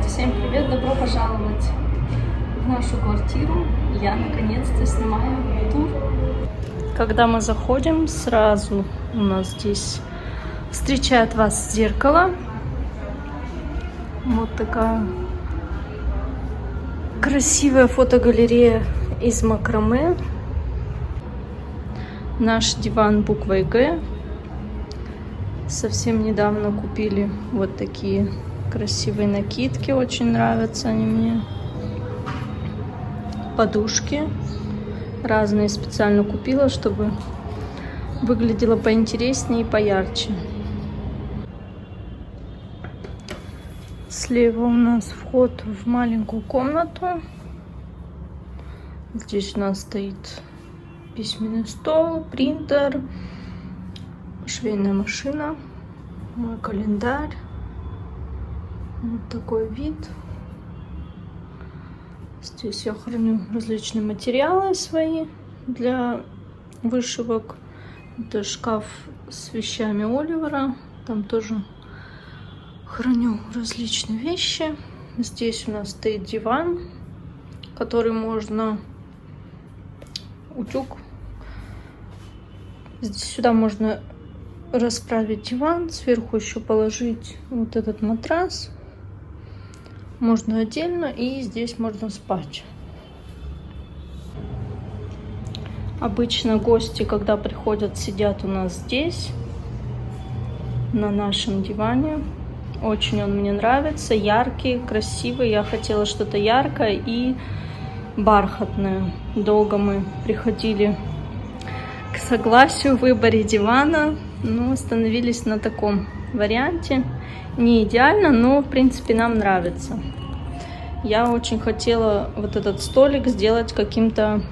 Всем привет, добро пожаловать в нашу квартиру. Я наконец-то снимаю тур. Когда мы заходим, сразу у нас здесь встречает вас зеркало. Вот такая красивая фотогалерея из макраме. Наш диван буквой Г. Совсем недавно купили вот такие красивые накидки, очень нравятся они мне. Подушки разные специально купила, чтобы выглядело поинтереснее и поярче. Слева у нас вход в маленькую комнату. Здесь у нас стоит письменный стол, принтер, швейная машина, мой календарь. Вот такой вид. Здесь я храню различные материалы свои для вышивок. Это шкаф с вещами Оливера. Там тоже храню различные вещи. Здесь у нас стоит диван, который можно... Утюг. Сюда можно расправить диван. Сверху еще положить вот этот матрас. Можно отдельно, и здесь можно спать. Обычно гости, когда приходят, сидят у нас здесь, на нашем диване. Очень он мне нравится, яркий, красивый. Я хотела что-то яркое и бархатное. Долго мы приходили к согласию в выборе дивана, но остановились на таком варианте. Не идеально, но в принципе нам нравится. Я очень хотела вот этот столик сделать каким-то,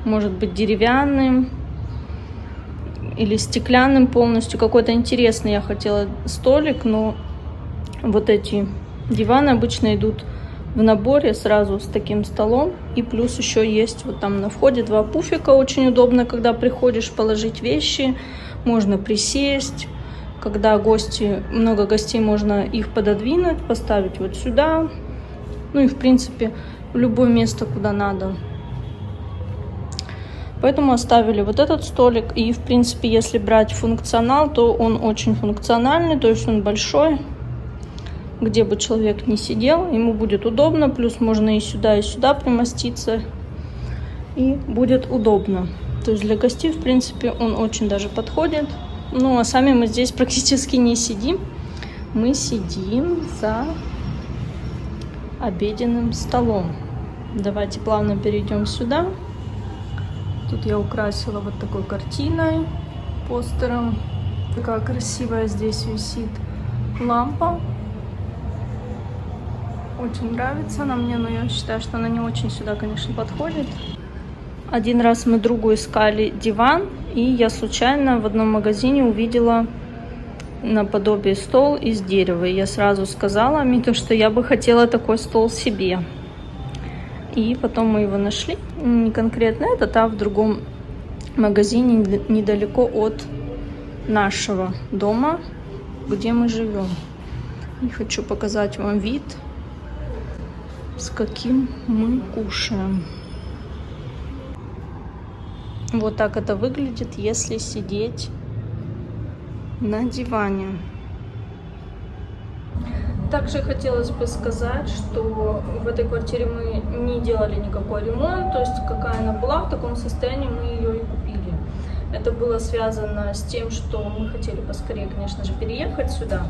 может быть, деревянным или стеклянным полностью. Какой-то интересный я хотела столик, но вот эти диваны обычно идут в наборе сразу с таким столом. И плюс еще есть вот там на входе 2 пуфика. Очень удобно, когда приходишь, положить вещи. Можно присесть. Когда много гостей, можно их пододвинуть, поставить вот сюда. Ну и в принципе в любое место, куда надо. Поэтому оставили вот этот столик. И в принципе, если брать функционал, то он очень функциональный. То есть он большой. Где бы человек ни сидел, ему будет удобно. Плюс можно и сюда примоститься. И будет удобно. То есть для гостей, в принципе, он очень даже подходит. Ну, а сами мы здесь практически не сидим. Мы сидим за обеденным столом. Давайте плавно перейдем сюда. Тут я украсила вот такой картиной, постером. Такая красивая здесь висит лампа. Очень нравится она мне, но я считаю, что она не очень сюда, конечно, подходит. Один раз мы другу искали диван, и я случайно в одном магазине увидела наподобие стол из дерева. И я сразу сказала Мите, что я бы хотела такой стол себе. И потом мы его нашли. Не конкретно этот, а в другом магазине недалеко от нашего дома, где мы живем. И хочу показать вам вид, с каким мы кушаем. Вот так это выглядит, если сидеть на диване. Также хотелось бы сказать, что в этой квартире мы не делали никакой ремонт. То есть какая она была, в таком состоянии мы ее и купили. Это было связано с тем, что мы хотели поскорее, конечно же, переехать сюда.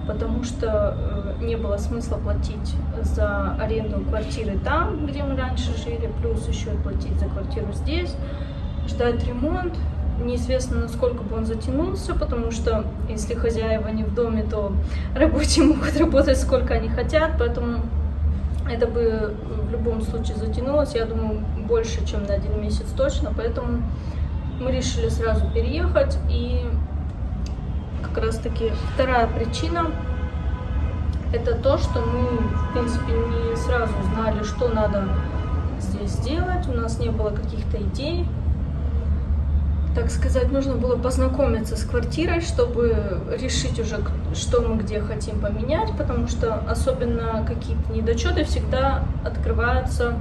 Потому что не было смысла платить за аренду квартиры там, где мы раньше жили, плюс еще и платить за квартиру здесь, ждать ремонт. Неизвестно, насколько бы он затянулся, потому что если хозяева не в доме, то рабочие могут работать сколько они хотят, поэтому это бы в любом случае затянулось, я думаю, больше, чем на 1 месяц точно, поэтому мы решили сразу переехать. И как раз таки вторая причина — это то, что мы, в принципе, не сразу знали, что надо здесь сделать. У нас не было каких-то идей. Так сказать, нужно было познакомиться с квартирой, чтобы решить уже, что мы где хотим поменять, потому что особенно какие-то недочеты всегда открываются,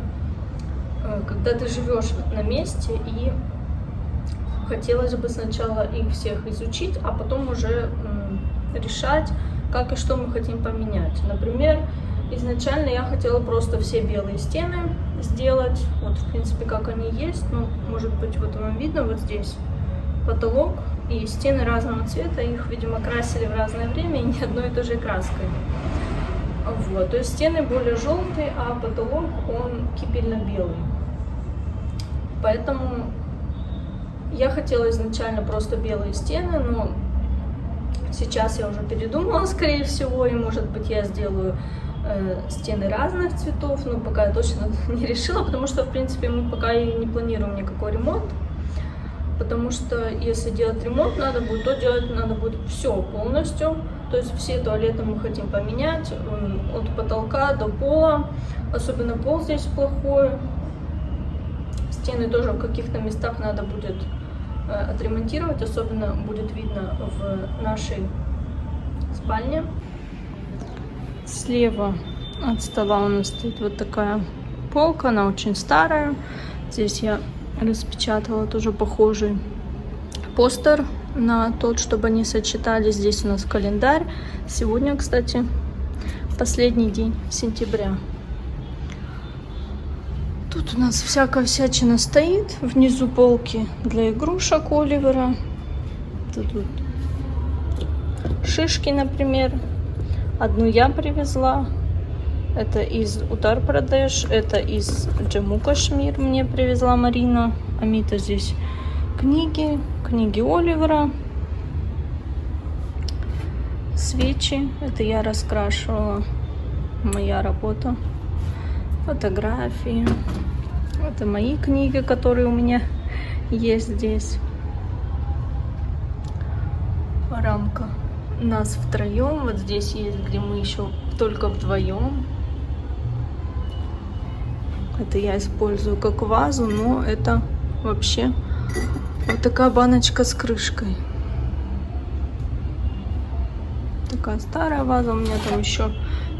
когда ты живешь на месте, и хотелось бы сначала их всех изучить, а потом уже решать, как и что мы хотим поменять. Например, изначально я хотела просто все белые стены сделать, вот в принципе как они есть, ну, может быть, вот вам видно, вот здесь потолок и стены разного цвета, их, видимо, красили в разное время и не одной и той же краской. Вот, то есть стены более желтые, а потолок он кипельно-белый. Поэтому я хотела изначально просто белые стены, но сейчас я уже передумала, скорее всего, и, может быть, я сделаю стены разных цветов, но пока я точно не решила, потому что, в принципе, мы пока и не планируем никакой ремонт, потому что если делать ремонт надо будет, то делать надо будет все полностью, то есть все туалеты мы хотим поменять, от потолка до пола, особенно пол здесь плохой, стены тоже в каких-то местах надо будет отремонтировать, особенно будет видно в нашей спальне. Слева от стола у нас стоит вот такая полка, она очень старая. Здесь я распечатала тоже похожий постер на тот, чтобы они сочетались. Здесь у нас календарь. Сегодня, кстати, последний день сентября. Тут у нас всякая всячина стоит. Внизу полки для игрушек Оливера. Тут вот шишки, например. Одну я привезла. Это из Утар Прадеш. Это из Джамму Кашмир мне привезла Марина. Амита здесь книги. Книги Оливера. Свечи. Это я раскрашивала. Моя работа. Фотографии. Это мои книги, которые у меня есть здесь. Рамка. Нас втроем. Вот здесь есть, где мы еще только вдвоем. Это я использую как вазу, но это вообще вот такая баночка с крышкой. Такая старая ваза. У меня там еще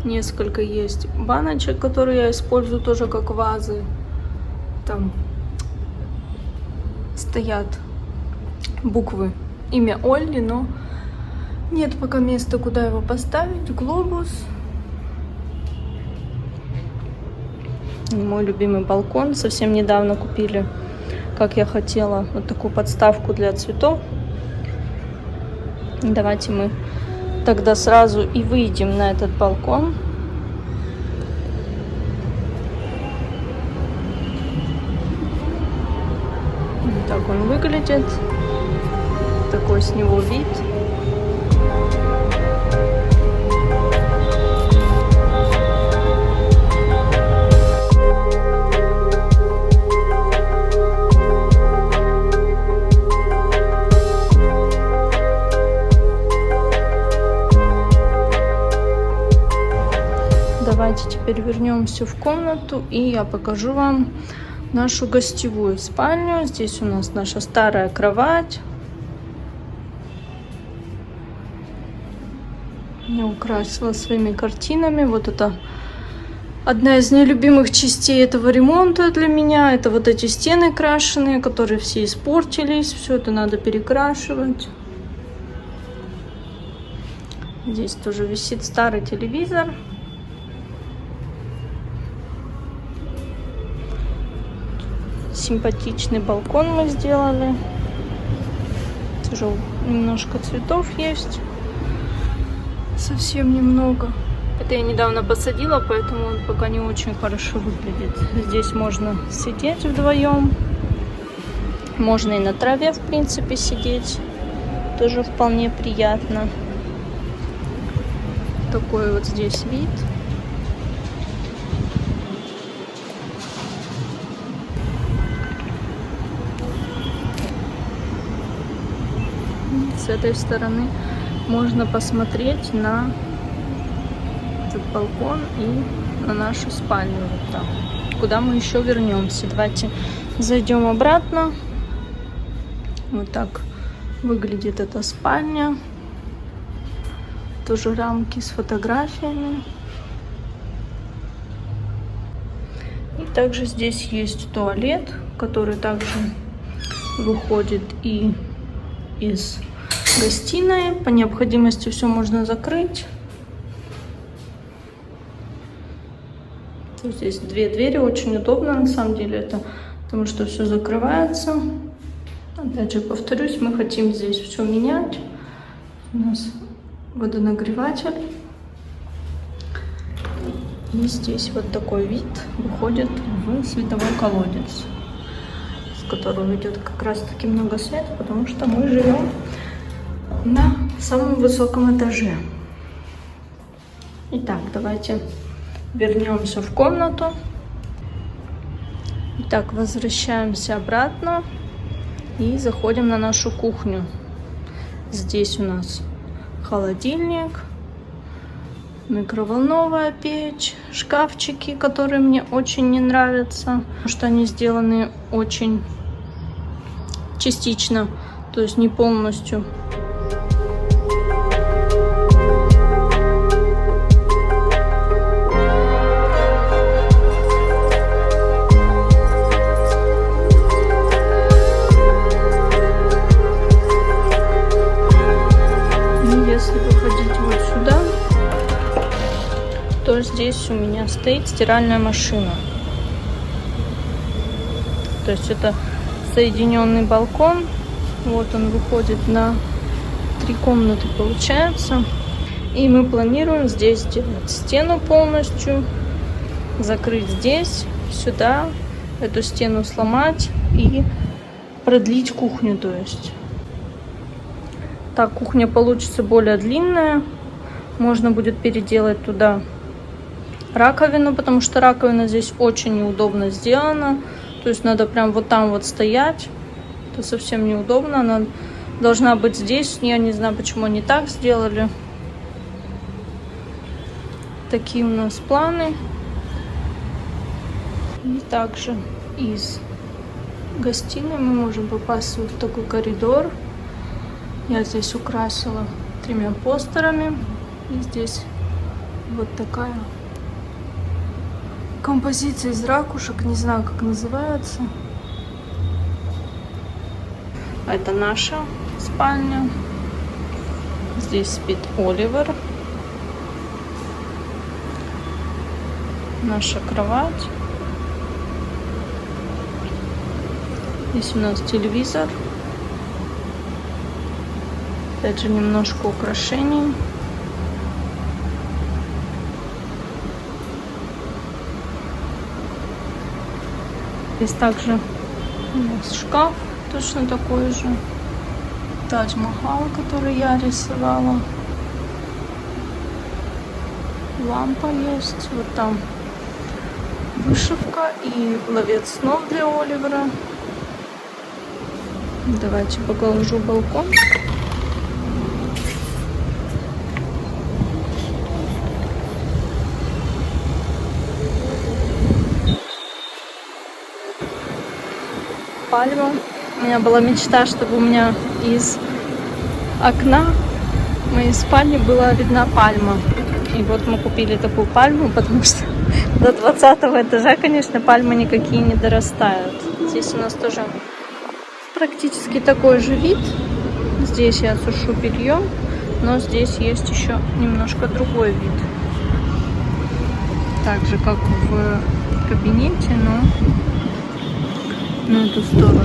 несколько есть баночек, которые я использую тоже как вазы. Там стоят буквы, имя Олли, но нет пока места, куда его поставить. Глобус. Мой любимый балкон. Совсем недавно купили, как я хотела, вот такую подставку для цветов. Давайте мы тогда сразу и выйдем на этот балкон. Вот так он выглядит. Такой с него вид. Давайте теперь вернемся в комнату, и я покажу вам нашу гостевую спальню. Здесь у нас наша старая кровать. Я украсила своими картинами. Вот это одна из нелюбимых частей этого ремонта для меня. Это вот эти стены крашеные, которые все испортились. Все это надо перекрашивать. Здесь тоже висит старый телевизор. Симпатичный балкон мы сделали. Тоже немножко цветов есть. Совсем немного. Это я недавно посадила, поэтому он пока не очень хорошо выглядит. Здесь можно сидеть вдвоем. Можно и на траве, в принципе, сидеть. Тоже вполне приятно. Такой вот здесь вид. С этой стороны можно посмотреть на этот балкон и на нашу спальню вот там, куда мы еще вернемся. Давайте зайдем обратно. Вот так выглядит эта спальня. Тоже рамки с фотографиями. И также здесь есть туалет, который также выходит и из гостиной. По необходимости все можно закрыть. Здесь две двери, очень удобно на самом деле это, потому что все закрывается. Опять же повторюсь, мы хотим здесь все менять. У нас водонагреватель. И здесь вот такой вид выходит в световой колодец, с которого идет как раз таки много света, потому что мы живем на самом высоком этаже. Итак, давайте вернемся в комнату. Итак, возвращаемся обратно и заходим на нашу кухню. Здесь у нас холодильник, микроволновая печь, шкафчики, которые мне очень не нравятся, потому что они сделаны очень частично, то есть не полностью. Если выходить вот сюда, то здесь у меня стоит стиральная машина. То есть это соединенный балкон. Вот он выходит на 3 комнаты получается. И мы планируем здесь сделать стену полностью, закрыть здесь, сюда, эту стену сломать и продлить кухню, то есть. Так, кухня получится более длинная. Можно будет переделать туда раковину, потому что раковина здесь очень неудобно сделана. То есть надо прям вот там вот стоять. Это совсем неудобно. Она должна быть здесь. Я не знаю, почему они так сделали. Такие у нас планы. И также из гостиной мы можем попасть вот в такой коридор. Я здесь украсила 3 постерами. И здесь вот такая композиция из ракушек. Не знаю, как называется. Это наша спальня. Здесь спит Оливер. Наша кровать. Здесь у нас телевизор. Опять же, немножко украшений. Здесь также у нас шкаф, точно такой же. Тадж-Махал, который я рисовала. Лампа есть. Вот там вышивка и ловец снов для Оливера. Давайте покажу балкон. Пальма. У меня была мечта, чтобы у меня из окна моей спальни была видна пальма. И вот мы купили такую пальму, потому что до 20-го этажа, конечно, пальмы никакие не дорастают. Здесь у нас тоже практически такой же вид. Здесь я сушу белье, но здесь есть еще немножко другой вид. Так же, как в кабинете, но на эту сторону.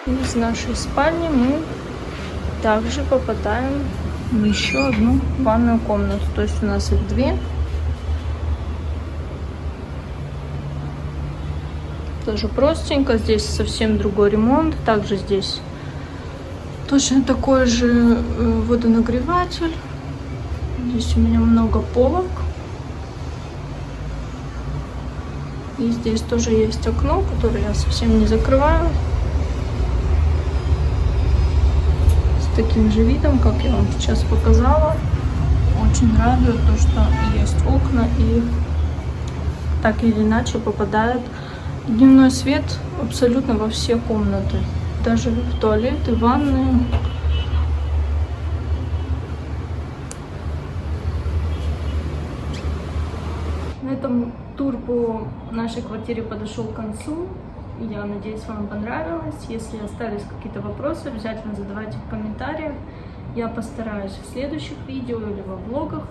Из нашей спальни мы также попадаем в еще одну ванную комнату. То есть у нас их 2. Тоже простенько. Здесь совсем другой ремонт. Также здесь точно такой же водонагреватель. Здесь у меня много полок. И здесь тоже есть окно, которое я совсем не закрываю. С таким же видом, как я вам сейчас показала. Очень радует то, что есть окна и так или иначе попадает дневной свет абсолютно во все комнаты. Даже в туалеты, ванные. На этом тур по нашей квартире подошел к концу. Я надеюсь, вам понравилось. Если остались какие-то вопросы, обязательно задавайте в комментариях. Я постараюсь в следующих видео или во влогах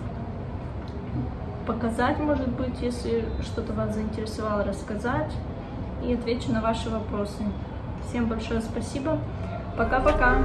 показать, может быть, если что-то вас заинтересовало, рассказать. И отвечу на ваши вопросы. Всем большое спасибо. Пока-пока.